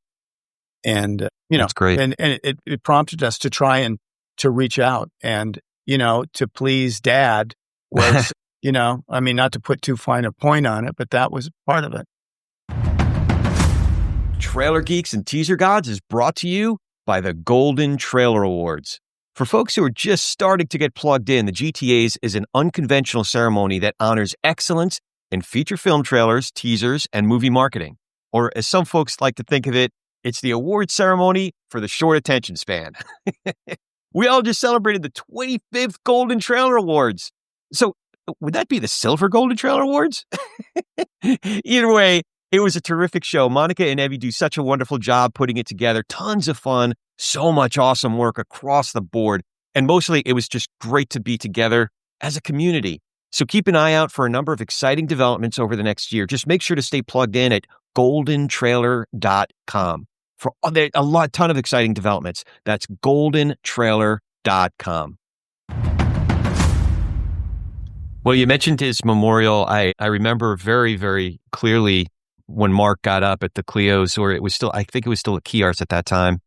And, That's great. and it prompted us to try and to reach out and, to please Dad was, not to put too fine a point on it, but that was part of it. Trailer Geeks and Teaser Gods is brought to you by the Golden Trailer Awards. For folks who are just starting to get plugged in, the GTAs is an unconventional ceremony that honors excellence in feature film trailers, teasers, and movie marketing. Or as some folks like to think of it, it's the award ceremony for the short attention span. We all just celebrated the 25th Golden Trailer Awards. So would that be the Silver Golden Trailer Awards? Either way, it was a terrific show. Monica and Evie do such a wonderful job putting it together. Tons of fun, so much awesome work across the board. And mostly it was just great to be together as a community. So keep an eye out for a number of exciting developments over the next year. Just make sure to stay plugged in at goldentrailer.com for a ton of exciting developments. That's goldentrailer.com. Well, you mentioned his memorial. I remember very, very clearly when Mark got up at the Clio's, or I think it was still at Key Arts at that time,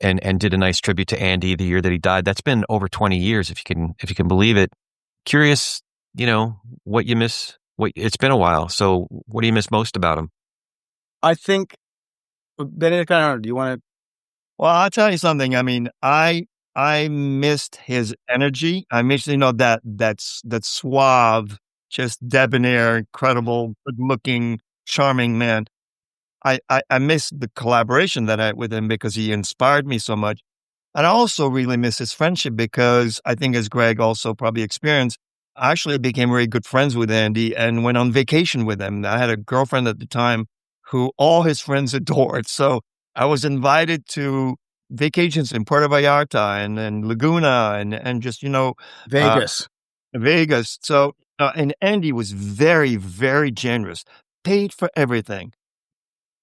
and did a nice tribute to Andy the year that he died. That's been over 20 years, if you can believe it. Curious, what you miss. It's been a while. So what do you miss most about him? I think, Benedict, I don't know, do you want to? Well, I'll tell you something. I mean, I missed his energy. I missed, that suave, just debonair, incredible, good-looking, charming man. I miss the collaboration that I had with him because he inspired me so much. And I also really miss his friendship because I think, as Greg also probably experienced, I actually became very good friends with Andy and went on vacation with him. I had a girlfriend at the time who all his friends adored. So I was invited to vacations in Puerto Vallarta and Laguna and just, Vegas. Vegas. So, and Andy was very, very generous, paid for everything.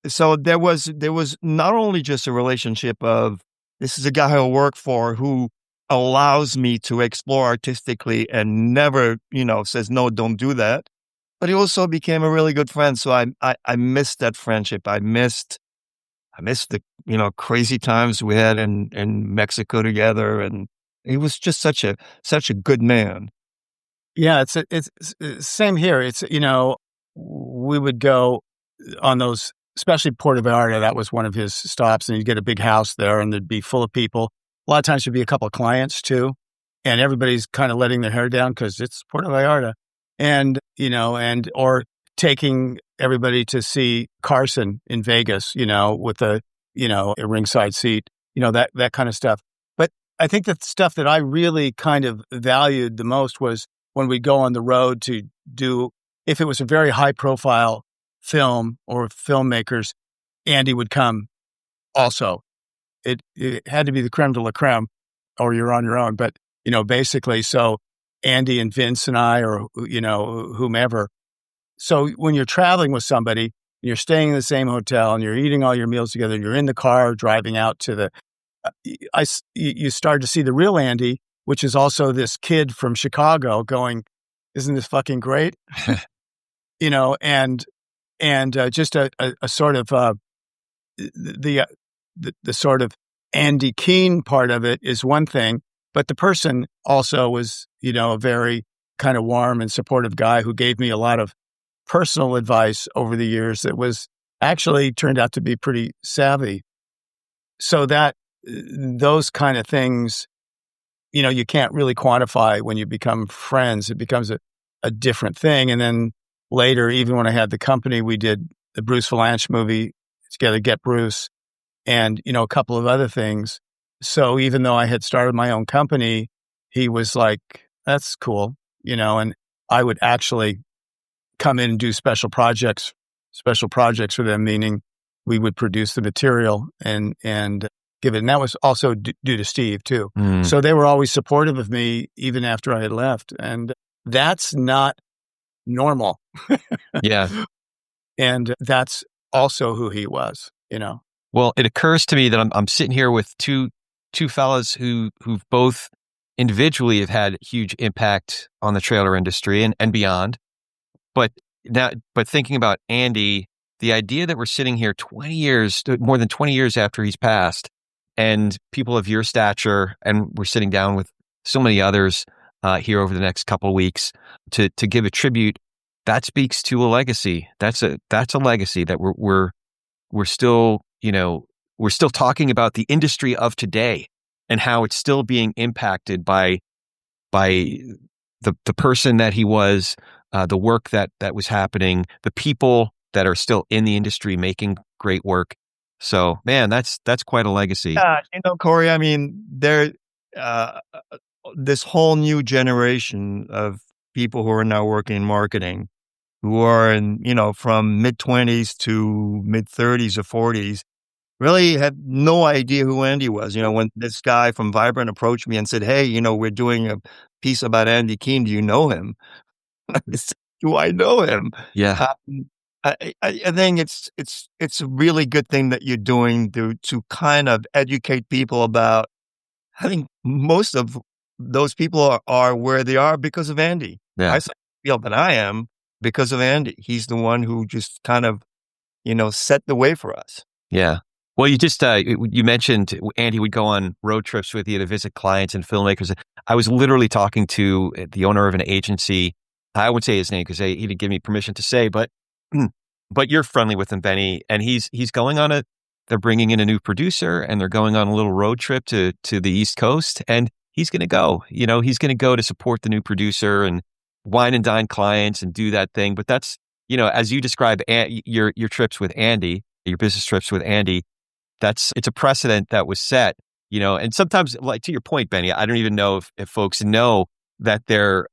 So there was not only just a relationship of, this is a guy I'll work for who allows me to explore artistically and never, says, no, don't do that. But he also became a really good friend. So I missed that friendship. I missed the, crazy times we had in Mexico together. And he was just such a good man. Yeah, it's same here. It's, we would go on those, especially Puerto Vallarta. That was one of his stops, and you'd get a big house there and there'd be full of people. A lot of times there'd be a couple of clients too, and everybody's kind of letting their hair down because it's Puerto Vallarta. And, or taking everybody to see Carson in Vegas, with a ringside seat, that kind of stuff. But I think the stuff that I really kind of valued the most was when we go on the road to do, if it was a very high profile film or filmmakers, Andy would come also. It had to be the creme de la creme or you're on your own. But, basically, so Andy and Vince and I, or, whomever. So when you're traveling with somebody, you're staying in the same hotel and you're eating all your meals together, and you're in the car driving out to the, you start to see the real Andy, which is also this kid from Chicago going, isn't this fucking great? And just a sort of, the sort of Andy Kuehn part of it is one thing, but the person also was, a very kind of warm and supportive guy who gave me a lot of personal advice over the years that was actually turned out to be pretty savvy. So that those kind of things, you can't really quantify when you become friends. It becomes a different thing. And then later, even when I had the company, we did the Bruce Valanche movie together, Get Bruce, and, a couple of other things. So even though I had started my own company, he was like, that's cool, and I would actually come in and do special projects for them, meaning we would produce the material and give it. And that was also due to Steve too. Mm. So they were always supportive of me even after I had left. And that's not normal. Yeah. And that's also who he was, Well, it occurs to me that I'm sitting here with two fellas who've both individually have had huge impact on the trailer industry and beyond. But thinking about Andy, the idea that we're sitting here 20 years, more than 20 years after he's passed, and people of your stature, and we're sitting down with so many others here over the next couple of weeks to give a tribute, that speaks to a legacy. That's a legacy that we're still, we're still talking about the industry of today and how it's still being impacted by the person that he was, the work that was happening, the people that are still in the industry making great work. So, man, that's quite a legacy. Yeah, Corey, I mean, this whole new generation of people who are now working in marketing, who are in, from mid-20s to mid-30s or 40s, really had no idea who Andy was. When this guy from Vibrant approached me and said, "Hey, we're doing a piece about Andy Kuehn. Do you know him?" I said, "Do I know him?" Yeah. I think it's a really good thing that you're doing to kind of educate people about. I think most of those people are where they are because of Andy. Yeah. I feel that I am because of Andy. He's the one who just kind of, set the way for us. Yeah. Well, you just, you mentioned Andy would go on road trips with you to visit clients and filmmakers. I was literally talking to the owner of an agency. I won't say his name because he didn't give me permission to say, but you're friendly with him, Benny. And he's going on they're bringing in a new producer and they're going on a little road trip to the East Coast. And he's going to go, he's going to go to support the new producer and wine and dine clients and do that thing. But that's, as you describe your trips with Andy, your business trips with Andy, it's a precedent that was set, and sometimes, like to your point, Benny, I don't even know if folks know that they're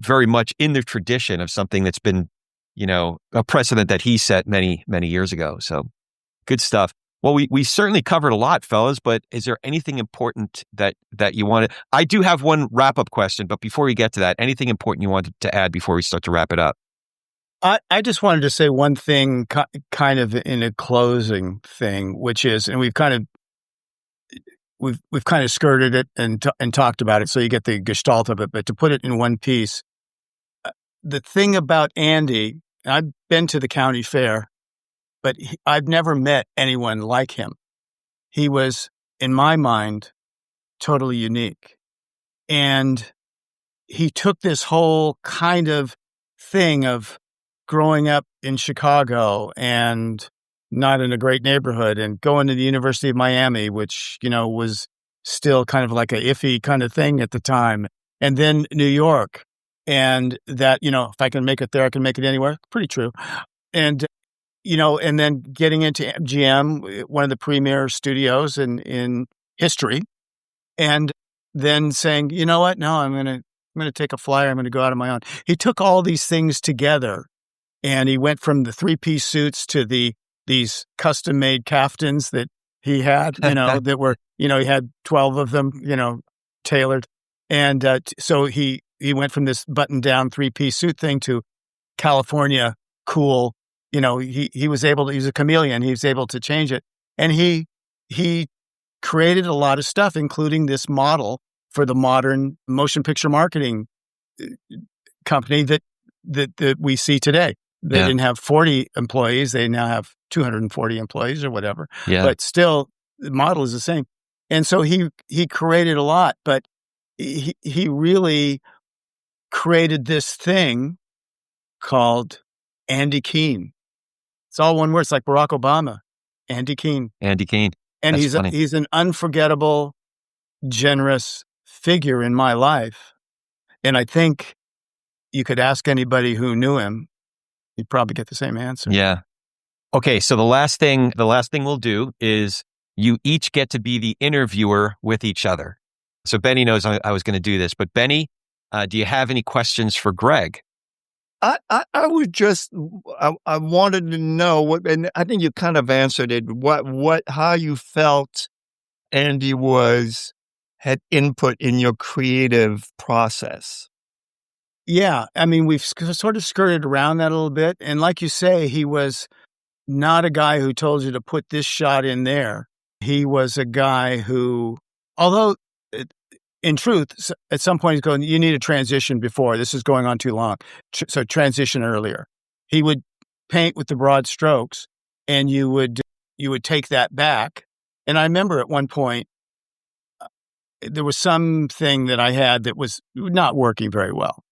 very much in the tradition of something that's been, a precedent that he set many, many years ago. So good stuff. Well, we certainly covered a lot, fellas, but is there anything important that you wanted? I do have one wrap-up question, but before we get to that, anything important you wanted to add before we start to wrap it up? I just wanted to say one thing kind of in a closing thing, which is, and we've kind of skirted it and talked about it, so you get the gestalt of it, but to put it in one piece, the thing about Andy, I've been to the county fair, but I've never met anyone like him. He was, in my mind, totally unique. And he took this whole kind of thing of growing up in Chicago and not in a great neighborhood and going to the University of Miami, which, was still kind of like a iffy kind of thing at the time. And then New York. And that, if I can make it there, I can make it anywhere. Pretty true. And, and then getting into MGM, one of the premier studios in history. And then saying, you know what? No, I'm going to take a flyer. I'm going to go out on my own. He took all these things together. And he went from the 3-piece suits to these custom-made kaftans that he had, that were, he had 12 of them, tailored. And so he went from this button-down 3-piece suit thing to California cool. He was able to, he was a chameleon. He was able to change it. And he created a lot of stuff, including this model for the modern motion picture marketing company that we see today. They didn't have 40 employees. They now have 240 employees or whatever. Yeah. But still, the model is the same. And so he created a lot, but he really created this thing called Andy Kuehn. It's all one word. It's like Barack Obama, Andy Kuehn. Andy Kuehn. And That's he's an unforgettable, generous figure in my life. And I think you could ask anybody who knew him, you'd probably get the same answer. Yeah. Okay. So the last thing we'll do is you each get to be the interviewer with each other. So Benny knows I was going to do this, but Benny, do you have any questions for Greg? I wanted to know what, and I think you kind of answered it. How you felt Andy had input in your creative process. Yeah. I mean, we've sort of skirted around that a little bit. And like you say, he was not a guy who told you to put this shot in there. He was a guy who, although in truth, at some point he's going, you need a transition before. This is going on too long. So transition earlier. He would paint with the broad strokes, and you would take that back. And I remember at one point, there was something that I had that was not working very well.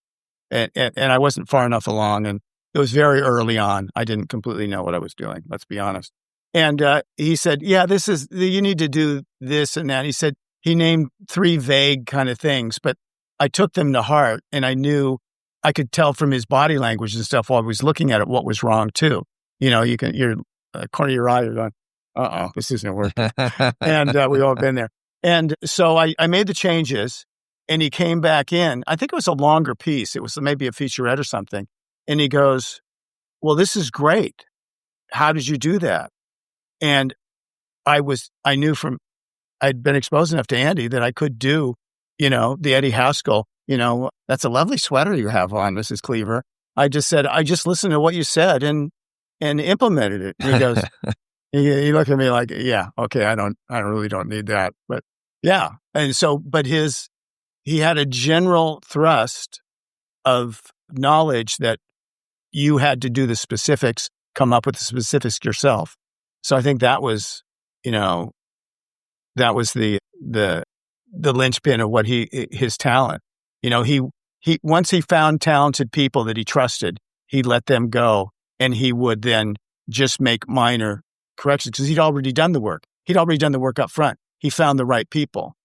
And I wasn't far enough along, and it was very early on. I didn't completely know what I was doing, let's be honest. And he said, yeah, you need to do this and that. He named 3 vague kind of things, but I took them to heart, and I could tell from his body language and stuff while I was looking at it what was wrong too. You're corner of your eye, you're going, this isn't working. And we've all been there. And so I made the changes, and he came back in. I think it was a longer piece. It was maybe a featurette or something. And he goes, well, this is great. How did you do that? And I'd been exposed enough to Andy that I could do, the Eddie Haskell, that's a lovely sweater you have on, Mrs. Cleaver. I just said, I just listened to what you said and implemented it. And he goes, he looked at me like, yeah, okay, I really don't need that. But yeah. And so, but he had a general thrust of knowledge that you had to do the specifics, come up with the specifics yourself. So I think that was, the linchpin of what his talent. He once he found talented people that he trusted, he let them go, and he would then just make minor corrections because he'd already done the work. He'd already done the work up front. He found the right people,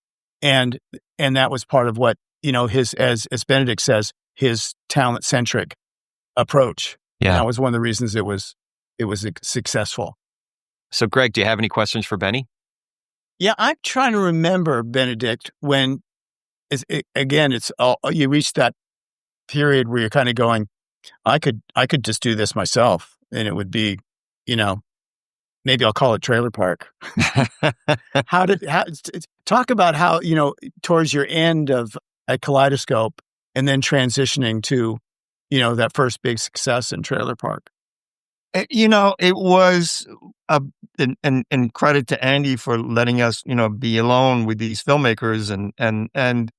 and that was part of what his, as Benedict says, his talent centric approach. Yeah, that was one of the reasons it was successful. So, Greg, do you have any questions for Benny? Yeah, I'm trying to remember, Benedict, when, it's all, you reach that period where you're kind of going, I could just do this myself, and it would be, maybe I'll call it Trailer Park. Talk about how, towards your end of a Kaleidoscope and then transitioning to, that first big success in Trailer Park. It was, and credit to Andy for letting us, be alone with these filmmakers. And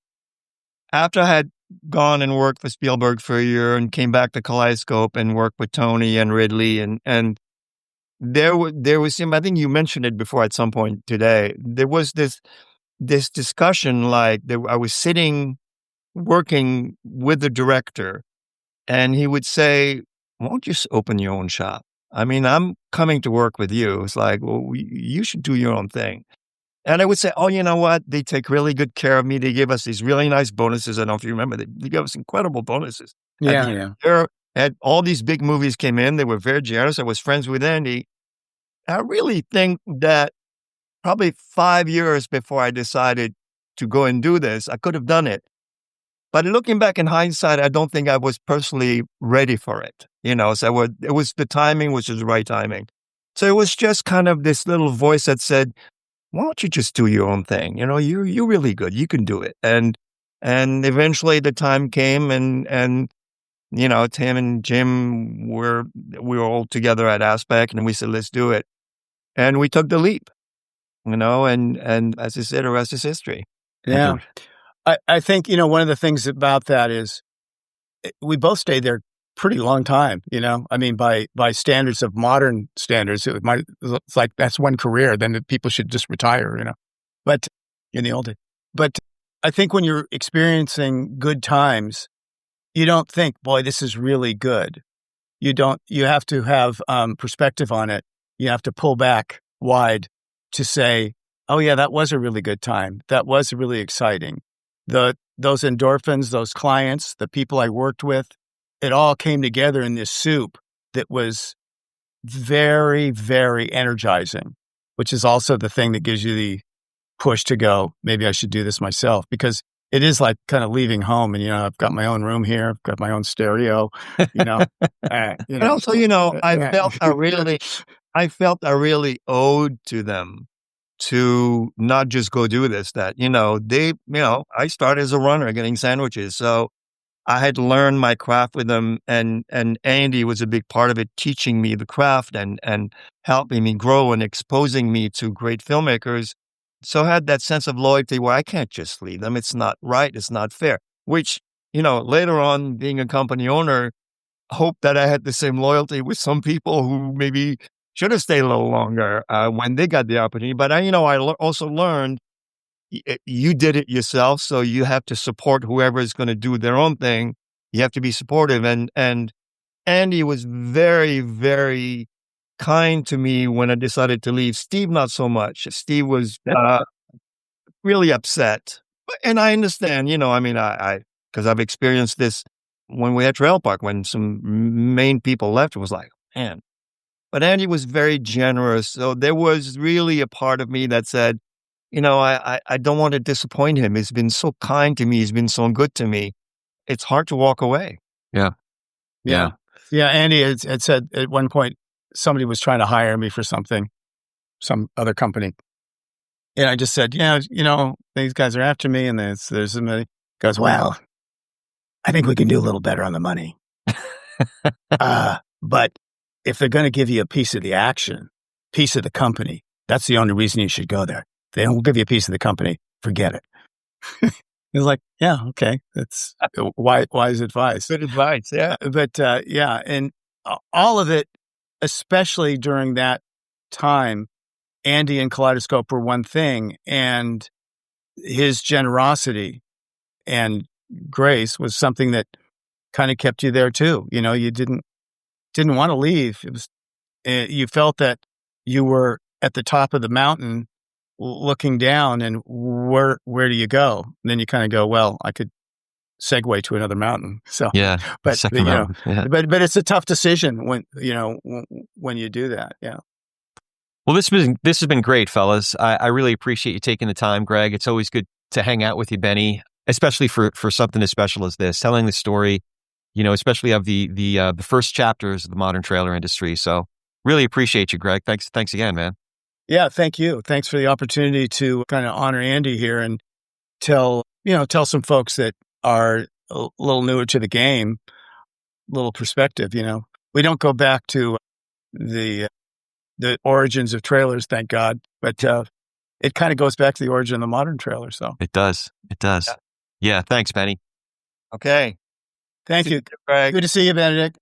after I had gone and worked for Spielberg for a year and came back to Kaleidoscope and worked with Tony and Ridley, and there was I think you mentioned it before at some point today. There was this discussion, I was sitting working with the director, and he would say, why don't you just open your own shop? I mean, I'm coming to work with you. It's like, well, you should do your own thing. And I would say, oh, you know what? They take really good care of me. They give us these really nice bonuses. I don't know if you remember, they gave us incredible bonuses. Yeah. Had all these big movies came in. They were very generous. I was friends with Andy. I really think that probably 5 years before I decided to go and do this, I could have done it. But looking back in hindsight, I don't think I was personally ready for it. So it was the timing, which was the right timing. So it was just kind of this little voice that said, why don't you just do your own thing? You're really good. You can do it. And eventually the time came, and Tim and Jim we were all together at Aspect, and we said, let's do it. And we took the leap, and as I said, the rest is history. Yeah. I think, one of the things about that is we both stayed there pretty long time, I mean, by standards of modern standards, it's like that's one career, then the people should just retire, but in the old days. But I think when you're experiencing good times, you don't think, boy, this is really good. You have to have perspective on it. You have to pull back wide to say, oh yeah, that was a really good time. That was really exciting. Those endorphins, those clients, the people I worked with, it all came together in this soup that was very, very energizing, which is also the thing that gives you the push to go, maybe I should do this myself, because it is like kind of leaving home, and I've got my own room here, I've got my own stereo, And also, I felt I really owed to them to not just go do this, that, I started as a runner getting sandwiches. So I had learned my craft with them, and Andy was a big part of it, teaching me the craft and helping me grow and exposing me to great filmmakers. So I had that sense of loyalty where I can't just leave them. It's not right. It's not fair, which, later on being a company owner, hope that I had the same loyalty with some people who maybe should have stayed a little longer when they got the opportunity. But I also learned you did it yourself, so you have to support whoever is going to do their own thing. You have to be supportive. And Andy was very, very kind to me when I decided to leave. Steve, not so much. Steve was really upset. And I understand, because I've experienced this when we had Trail Park, when some main people left, it was like, man. But Andy was very generous. So there was really a part of me that said, I don't want to disappoint him. He's been so kind to me. He's been so good to me. It's hard to walk away. Yeah. Andy had said at one point, somebody was trying to hire me for something, some other company. And I just said, these guys are after me. And there's somebody goes, well, I think we can do a little better on the money. But if they're going to give you a piece of the action, piece of the company, that's the only reason you should go there. If they don't give you a piece of the company, forget it. It's like, yeah, okay. That's wise advice. Good advice. Yeah. But and all of it, especially during that time, Andy and Kaleidoscope were one thing, and his generosity and grace was something that kind of kept you there too. You didn't want to leave. It was you felt that you were at the top of the mountain looking down, and where do you go? And then you kind of go, well, I could segue to another mountain. So yeah, but but it's a tough decision when you do that. Yeah. Well, this has been great, fellas. I really appreciate you taking the time, Greg. It's always good to hang out with you, Benny, especially for something as special as this, telling the story, especially of the first chapters of the modern trailer industry. So really appreciate you, Greg. Thanks again, man. Yeah, thank you. Thanks for the opportunity to kind of honor Andy here and tell some folks that are a little newer to the game, a little perspective. We don't go back to the origins of trailers, thank God, but it kind of goes back to the origin of the modern trailer. So it does. Yeah. Thanks, Benny. Okay. Thank you, Greg. Good to see you, Benedict.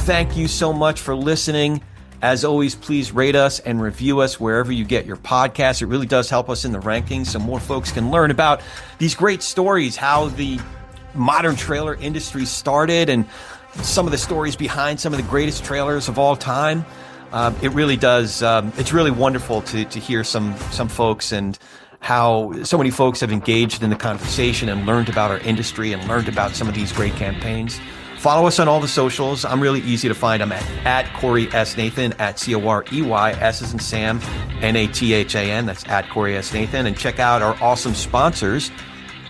Thank you so much for listening. As always, please rate us and review us wherever you get your podcasts. It really does help us in the rankings so more folks can learn about these great stories, how the modern trailer industry started, and some of the stories behind some of the greatest trailers of all time. It really does. It's really wonderful to hear some folks and how so many folks have engaged in the conversation and learned about our industry and learned about some of these great campaigns. Follow us on all the socials. I'm really easy to find. I'm at Corey S. Nathan, at Corey, S as in Sam, Nathan. That's at Corey S. Nathan. And check out our awesome sponsors,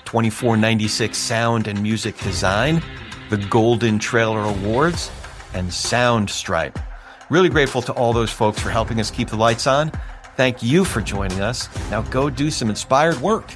2496 Sound and Music Design, the Golden Trailer Awards, and Soundstripe. Really grateful to all those folks for helping us keep the lights on. Thank you for joining us. Now go do some inspired work.